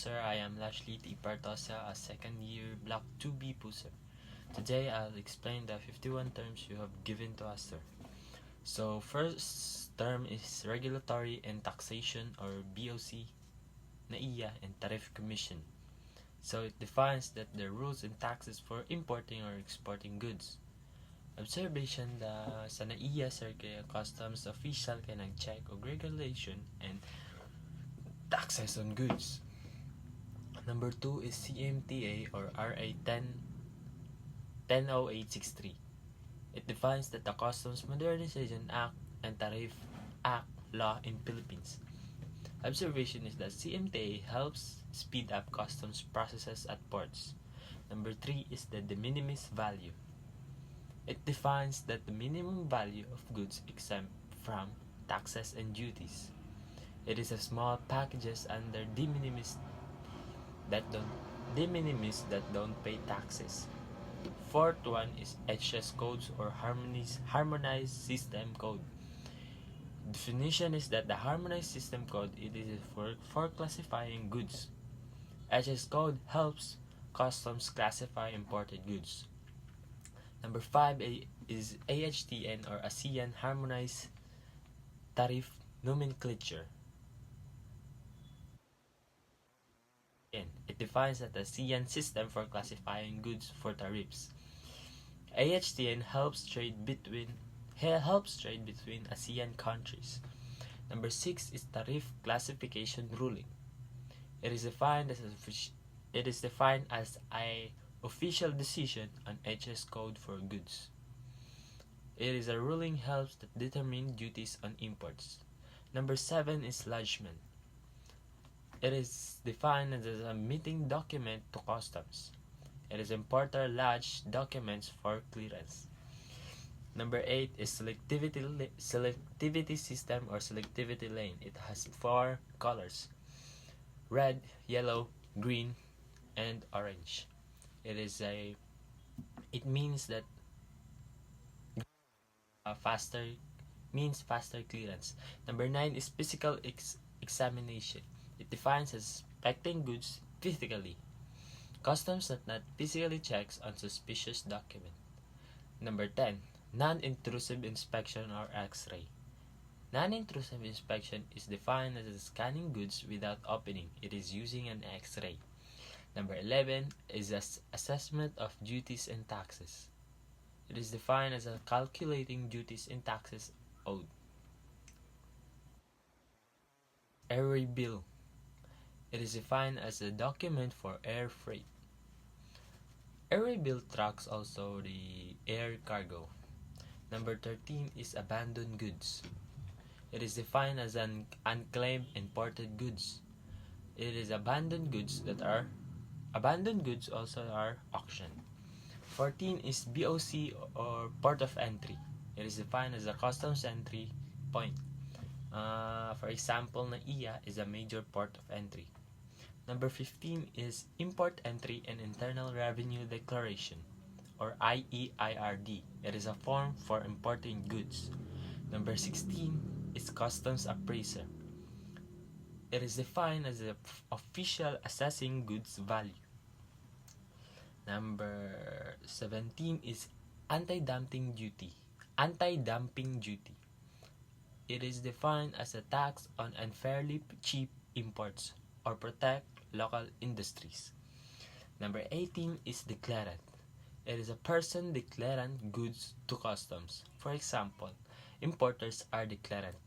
Sir, I am Lashley T. Partosa, a second year Block 2B Puser. Today I'll explain the 51 terms you have given to us, sir. So, first term is Regulatory and Taxation, or BOC, NAIA, and Tariff Commission. So, it defines that the rules and taxes for importing or exporting goods. Observation sa NAIA, sir, kaya customs official kaya nag-check og regulation and taxes on goods. Number 2 is CMTA or RA 100863. It defines that the Customs Modernization Act and Tariff Act law in Philippines. Observation is that CMTA helps speed up customs processes at ports. Number 3 is the de minimis value. It defines that the minimum value of goods exempt from taxes and duties. It is a small packages under de minimis that don't pay taxes. Fourth one is HS codes or harmonized system code. Definition is that the harmonized system code it is for classifying goods. HS code helps customs classify imported goods. Number 5 is AHTN or ASEAN Harmonized Tariff Nomenclature. It defines that the ASEAN system for classifying goods for tariffs. AHTN helps trade between ASEAN countries. Number 6 is Tariff Classification Ruling. It is defined as a official decision on HS code for goods. It is a ruling helps that determine duties on imports. Number 7 is lodgement. It is defined as a meeting document to customs. It is importer lodge documents for clearance. Number 8 is selectivity system or selectivity lane. It has 4 colors: red, yellow, green, and orange. It means that faster clearance. Number 9 is physical examination. It defines as inspecting goods physically. Customs that not physically checks on suspicious document. Number 10, non-intrusive inspection or X-ray. Non-intrusive inspection is defined as scanning goods without opening. It is using an X-ray. Number 11 is assessment of duties and taxes. It is defined as calculating duties and taxes owed. Airway bill. It is defined as a document for air freight. Airway bill tracks also the air cargo. Number 13 is abandoned goods. It is defined as an unclaimed imported goods. It is abandoned goods also are auctioned. 14 is BOC or port of entry. It is defined as a customs entry point. For example, NAIA is a major port of entry. Number 15 is Import Entry and Internal Revenue Declaration or IEIRD. It is a form for importing goods. Number 16 is Customs Appraiser. It is defined as the official assessing goods value. Number 17 is Anti-dumping duty. It is defined as a tax on unfairly cheap imports or protect local industries. Number 18 is declarant. It is a person declarant goods to customs. For example, importers are declarant.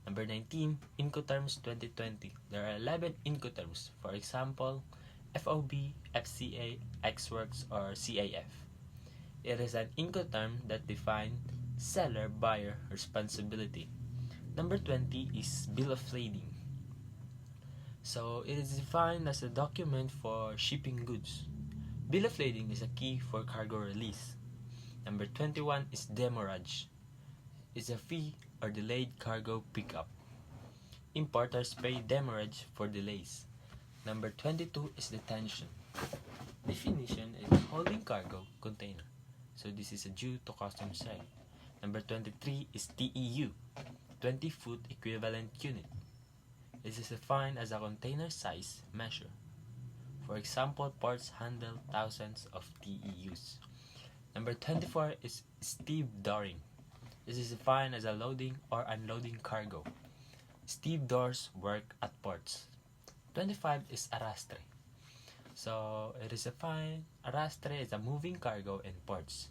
Number 19, Incoterms 2020. There are 11 Incoterms. For example, FOB, FCA, XWorks, or CAF. It is an Incoterm that defines seller-buyer responsibility. Number 20 is Bill of Lading. So, it is defined as a document for shipping goods. Bill of lading is a key for cargo release. Number 21 is demurrage. It's a fee or delayed cargo pickup. Importers pay demurrage for delays. Number 22 is detention. Definition is holding cargo container. So, this is a due to customs side. Number 23 is TEU, 20-foot equivalent unit. This is defined as a container size measure. For example, ports handle thousands of TEUs. Number 24 is stevedoring. This is defined as a loading or unloading cargo. Stevedores work at ports. 25 is arrastre. So it is defined, arrastre is a moving cargo in ports.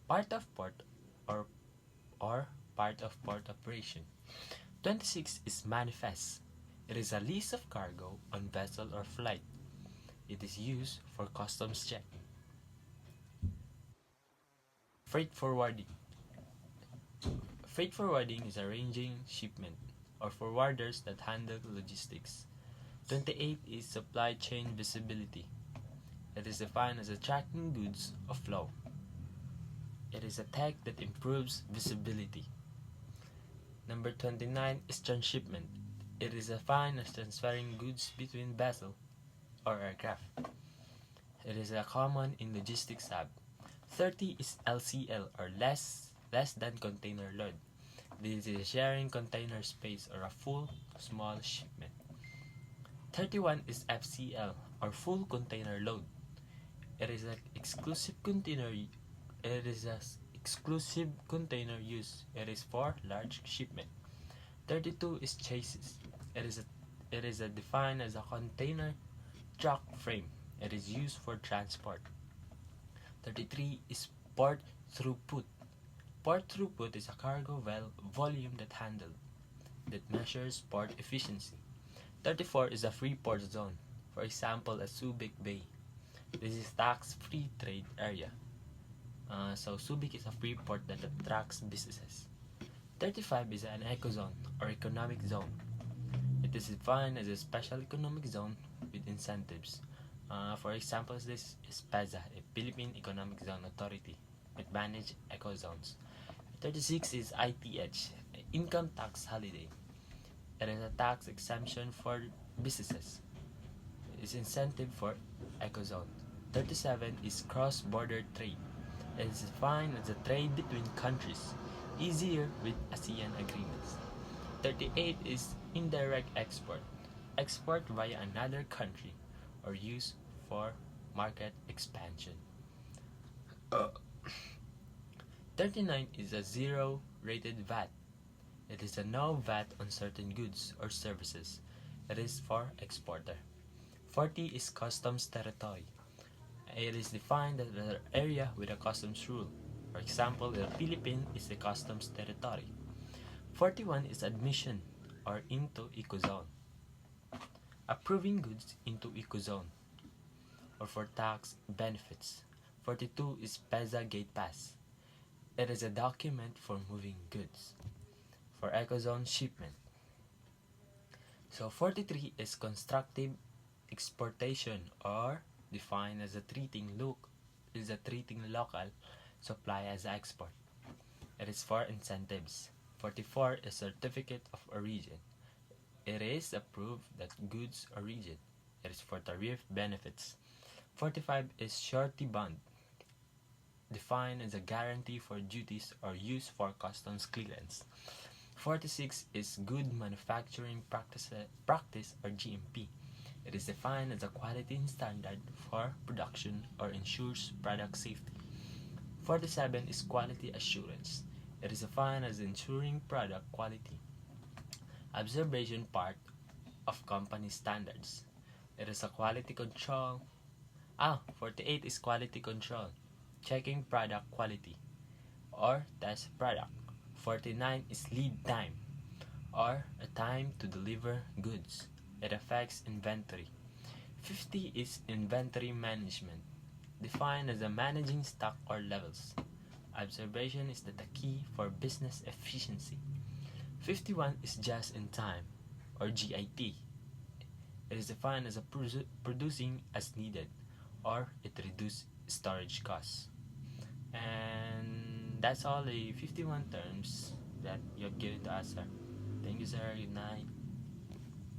Part of port or part of port operation. 26 is manifest. It is a list of cargo on vessel or flight. It is used for customs check. Freight forwarding. Freight forwarding is arranging shipment or forwarders that handle logistics. 28 is supply chain visibility. It is defined as a tracking goods of flow. It is a tech that improves visibility. Number 29 is transshipment. It is defined as transferring goods between vessel or aircraft. It is a common in logistics hub. 30 is LCL or less than container load. This is sharing container space or a full small shipment. 31 is FCL or full container load. It is an exclusive container use. It is for large shipment. 32 is chassis. It is defined as a container truck frame. It is used for transport. 33 is port throughput. Port throughput is a cargo volume that measures port efficiency. 34 is a free port zone. For example, a Subic Bay. This is tax-free trade area. So Subic is a free port that attracts businesses. 35 is an ecozone or economic zone. It is defined as a special economic zone with incentives. For example, this is PEZA, a Philippine Economic Zone Authority, that manage eco zones. 36 is ITH, income tax holiday. It is a tax exemption for businesses. It is incentive for ecozone. 37 is cross-border trade. It is defined as a trade between countries, easier with ASEAN agreements. 38 is indirect export. Export via another country or use for market expansion. 39 is a zero-rated VAT. It is a no VAT on certain goods or services. It is for exporter. 40 is customs territory. It is defined as an area with a customs rule. For example, the Philippines is a customs territory. 41 is admission or into ecozone. Approving goods into ecozone or for tax benefits. 42 is PEZA Gate Pass. It is a document for moving goods for ecozone shipment. So 43 is constructive exportation or defined as a treating local supply as export. It is for incentives. 44 is certificate of origin. It is a proof that goods origin. It is for tariff benefits. 45 is surety bond, defined as a guarantee for duties or used for customs clearance. 46 is good manufacturing practice or GMP. It is defined as a quality standard for production or ensures product safety. 47 is quality assurance. It is defined as ensuring product quality. Observation part of company standards. It is a quality control. 48 is quality control, checking product quality or test product. 49 is lead time or a time to deliver goods. It affects inventory. 50 is inventory management, defined as a managing stock or levels. Observation is the key for business efficiency. 51 is just in time or GIT. It is defined as a producing as needed or it reduces storage costs. And that's all the 51 terms that you have given to us, sir. Thank you, sir. Good night.